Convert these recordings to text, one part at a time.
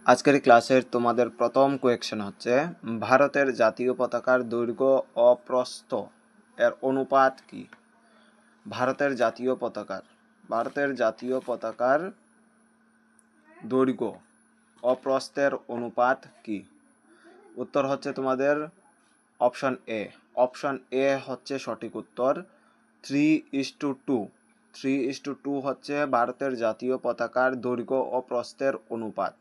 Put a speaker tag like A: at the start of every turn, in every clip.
A: আজকের ক্লাসের তোমাদের প্রথম কোয়েকশন হচ্ছে ভারতের জাতীয় পতাকার দৈর্ঘ্য ও প্রস্থ এর অনুপাত কি? ভারতের জাতীয় পতাকার দৈর্ঘ্য ও প্রস্থের অনুপাত কি? উত্তর হচ্ছে তোমাদের অপশন এ। অপশন এ হচ্ছে সঠিক উত্তর। 3:2। 3:2 হচ্ছে ভারতের জাতীয় পতাকার দৈর্ঘ্য ও প্রস্থের অনুপাত।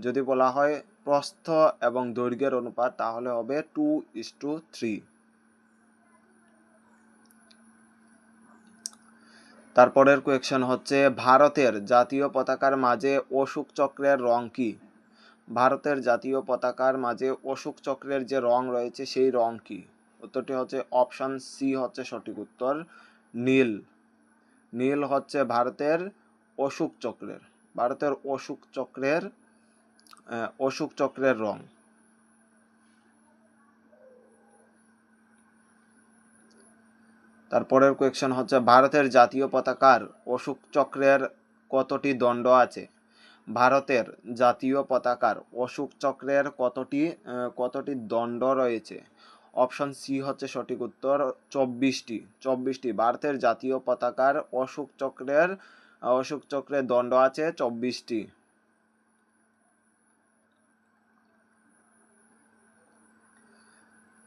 A: যদি বলা হয় প্রস্থ এবং দৈর্ঘ্যের অনুপাত তাহলে হবে 2:3। তারপরের কোয়েকশন হচ্ছে ভারতের জাতীয় পতাকার মাঝে অশোক চক্রের রং কি? ভারতের জাতীয় পতাকার মাঝে অশোক চক্রের যে রং রয়েছে সেই রং কি? উত্তরটি হচ্ছে অপশন সি হচ্ছে সঠিক উত্তর, নীল। নীল হচ্ছে ভারতের অশোক চক্রের রং। তারপরের কোয়েকশন হচ্ছে ভারতের জাতীয় পতাকার অশোক চক্রের কতটি দণ্ড আছে? ভারতের জাতীয় পতাকার অশোক চক্রের কতটি দণ্ড রয়েছে? অপশন সি হচ্ছে সঠিক উত্তর, 24টি। ভারতের জাতীয় পতাকার অশোক চক্রের দণ্ড আছে 24টি।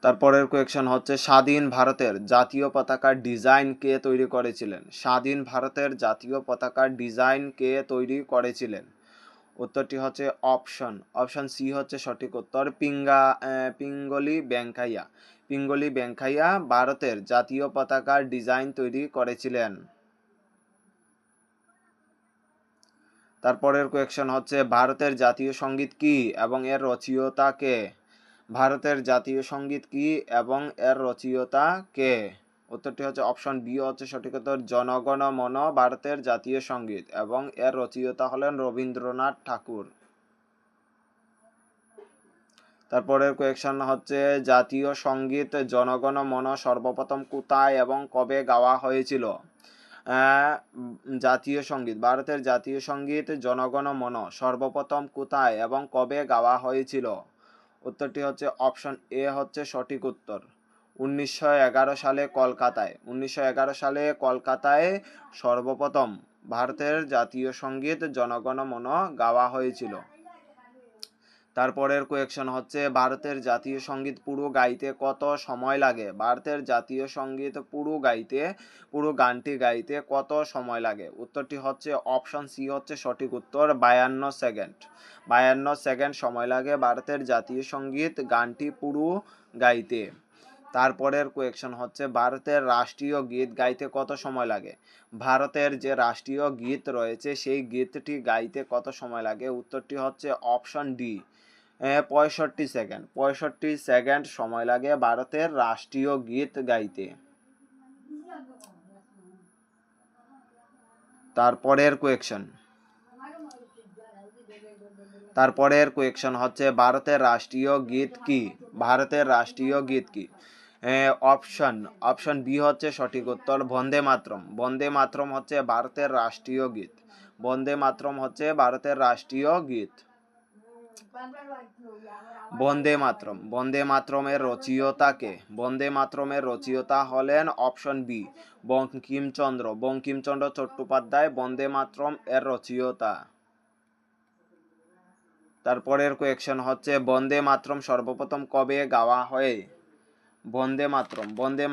A: তারপরের কোয়েকশন হচ্ছে স্বাধীন ভারতের জাতীয় পতাকার ডিজাইন কে তৈরি করেছিলেন? স্বাধীন ভারতের জাতীয় পতাকার ডিজাইন কে তৈরি করেছিলেন? উত্তরটি হচ্ছে অপশন সি হচ্ছে সঠিক উত্তর, পিঙ্গলি বেঙ্কাইয়া ভারতের জাতীয় পতাকার ডিজাইন তৈরি করেছিলেন। তারপরের কোয়েকশন হচ্ছে ভারতের জাতীয় সঙ্গীত কি এবং এর রচয়িতা কে? ভারতের জাতীয় সঙ্গীত কি এবং এর রচয়িতা কে? উত্তরটি হচ্ছে অপশন বি হচ্ছে সঠিক উত্তর, জনগণ মন ভারতের জাতীয় সঙ্গীত, এবং এর রচয়িতা হলেন রবীন্দ্রনাথ ঠাকুর। তারপরের কোয়েকশন হচ্ছে জাতীয় সঙ্গীত জনগণ মন সর্বপ্রথম কোথায় এবং কবে গাওয়া হয়েছিল? ভারতের জাতীয় সঙ্গীত জনগণ মন সর্বপ্রথম কোথায় এবং কবে গাওয়া হয়েছিল? উত্তরটি হচ্ছে অপশন এ হচ্ছে সঠিক উত্তর, 1911 সালে কলকাতায়। 1911 সালে কলকাতায় সর্বপ্রথম ভারতের জাতীয় সঙ্গীত জনগণ মন গাওয়া হয়েছিল। তারপরের কোয়েকশন হচ্ছে ভারতের জাতীয় সঙ্গীত পুরো গাইতে কত সময় লাগে? ভারতের জাতীয় সঙ্গীত পুরো গানটি গাইতে কত সময় লাগে? উত্তরটি হচ্ছে অপশন সি হচ্ছে সঠিক উত্তর, 52 সেকেন্ড। 52 সেকেন্ড সময় লাগে ভারতের জাতীয় সঙ্গীত গানটি পুরো গাইতে। তারপরের কোয়েকশন হচ্ছে ভারতের রাষ্ট্রীয় গীত গাইতে কত সময় লাগে? ভারতের যে রাষ্ট্রীয় গীত রয়েছে সেই গীতটি গাইতে কত সময় লাগে? উত্তরটি হচ্ছে অপশন ডি, 65 সেকেন্ড সময় লাগে ভারতের রাষ্ট্রীয় গীত গাইতে। তারপরের কোয়েকশন হচ্ছে ভারতের রাষ্ট্রীয় গীত কি? ভারতের রাষ্ট্রীয় গীত কি? অপশন বি হচ্ছে সঠিক উত্তর, বন্দে মাতরম। বন্দে মাতরম হচ্ছে ভারতের রাষ্ট্রীয় গীত। বন্দে মাতরম হচ্ছে ভারতের রাষ্ট্রীয় গীত। বন্দে মাতরমের রচয়িতা কে? বন্দে মাতরমের রচয়িতা হলেন অপশন বি, বঙ্কিমচন্দ্র চট্টোপাধ্যায় বন্দে মাতরম এর রচয়িতা। তারপরের কোয়েকশন হচ্ছে বন্দে মাতরম সর্বপ্রথম কবে গাওয়া হয়? বন্দে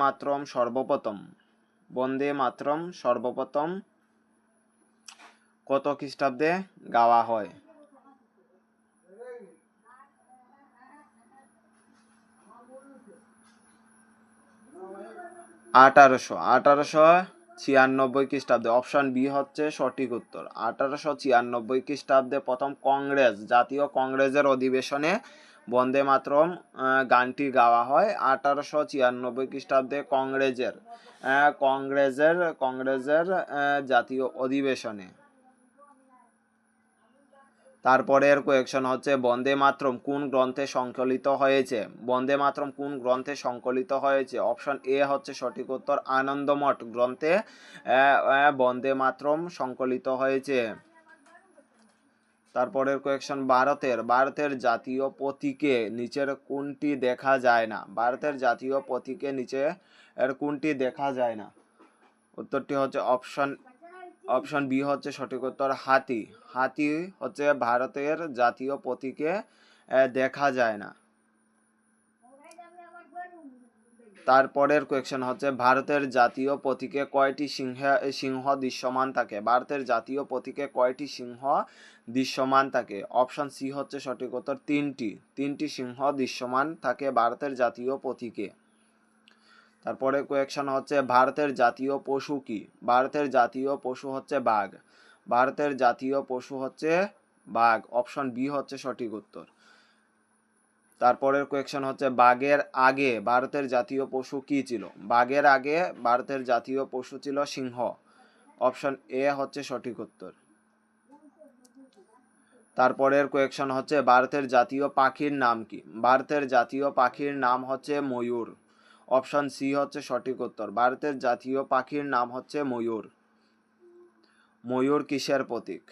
A: মাতরম সর্বপ্রথম কত খ্রিস্টাব্দে গাওয়া হয়? 1896 খ্রিস্টাব্দে। অপশন বি হচ্ছে সঠিক উত্তর, 1896 খ্রিস্টাব্দে প্রথম জাতীয় কংগ্রেসের অধিবেশনে বন্দে মাতরম গানটি গাওয়া হয়। 1896 খ্রিস্টাব্দে কংগ্রেসের জাতীয় অধিবেশনে। তারপরের কোয়েকশন হচ্ছে বন্দে মাতরম কোন গ্রন্থে সংকলিত হয়েছে? বন্দে মাতরম কোন গ্রন্থে সংকলিত হয়েছে? অপশন এ হচ্ছে সঠিক উত্তর, আনন্দমঠ গ্রন্থে বন্দে মাতরম সংকলিত হয়েছে। তারপরের কোয়েকশন, ভারতের জাতীয় প্রতীকে নিচের কোনটি দেখা যায় না? ভারতের জাতীয় প্রতীকে নিচে এর কোনটি দেখা যায় না? উত্তরটি হচ্ছে অপশন বি হচ্ছে সঠিক উত্তর, হাতি। হাতি হচ্ছে ভারতের জাতীয় প্রতীকে দেখা যায় না। তারপরের কোয়েকশন হচ্ছে, ভারতের জাতীয় প্রতীকে কয়টি সিংহ দৃশ্যমান থাকে? ভারতের জাতীয় প্রতীকে কয়টি সিংহ দৃশ্যমান থাকে? অপশন সি হচ্ছে সঠিক উত্তর, তিনটি সিংহ দৃশ্যমান থাকে ভারতের জাতীয় প্রতীকে। তারপরে কোয়েকশন হচ্ছে, ভারতের জাতীয় পশু কি? ভারতের জাতীয় পশু হচ্ছে বাঘ। ভারতের জাতীয় পশু হচ্ছে বাঘ। অপশন বি হচ্ছে সঠিক উত্তর। তারপরের কোয়েকশন হচ্ছে, বাঘের আগে ভারতের জাতীয় পশু কি ছিল? বাঘের আগে ভারতের জাতীয় পশু ছিল সিংহ। অপশন এ হচ্ছে সঠিক উত্তর। তারপরের কোয়েকশন হচ্ছে, ভারতের জাতীয় পাখির নাম কি? ভারতের জাতীয় পাখির নাম হচ্ছে ময়ূর। অপশন সি হচ্ছে সঠিক উত্তর, ভারতের জাতীয় পাখির নাম হচ্ছে ময়ূর। ময়ূর কিসের প্রতীক?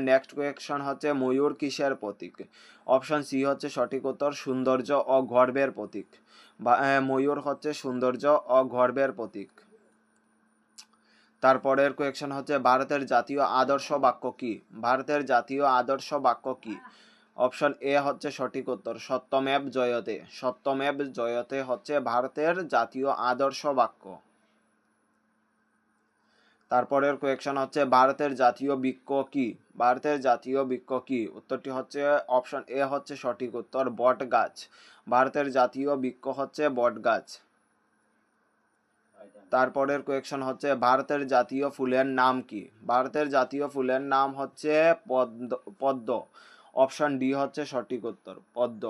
A: নেক্সট কোয়েকশন হচ্ছে, ময়ূর কিসের প্রতীক? অপশন সি হচ্ছে সঠিক উত্তর, সৌন্দর্য ও গর্বের প্রতীক। ময়ূর হচ্ছে সৌন্দর্য ও গর্বের প্রতীক। তারপরের কোয়েকশন হচ্ছে, ভারতের জাতীয় আদর্শ বাক্য কি? ভারতের জাতীয় আদর্শ বাক্য কি? অপশন এ হচ্ছে সঠিক উত্তর, সত্যমেব জয়তে। সত্যমেব জয়তে হচ্ছে ভারতের জাতীয় আদর্শ বাক্য। তারপরের কোয়েকশন হচ্ছে, ভারতের জাতীয় বৃক্ষ কি? ভারতের জাতীয় বৃক্ষ কি? উত্তরটি হচ্ছে অপশন এ হচ্ছে সঠিক উত্তর, বট গাছ। ভারতের জাতীয় বৃক্ষ হচ্ছে বট গাছ। তারপরের কোয়েকশন হচ্ছে, ভারতের জাতীয় ফুলের নাম কি? ভারতের জাতীয় ফুলের নাম হচ্ছে পদ্ম। অপশন ডি হচ্ছে সঠিক উত্তর, পদ্ম।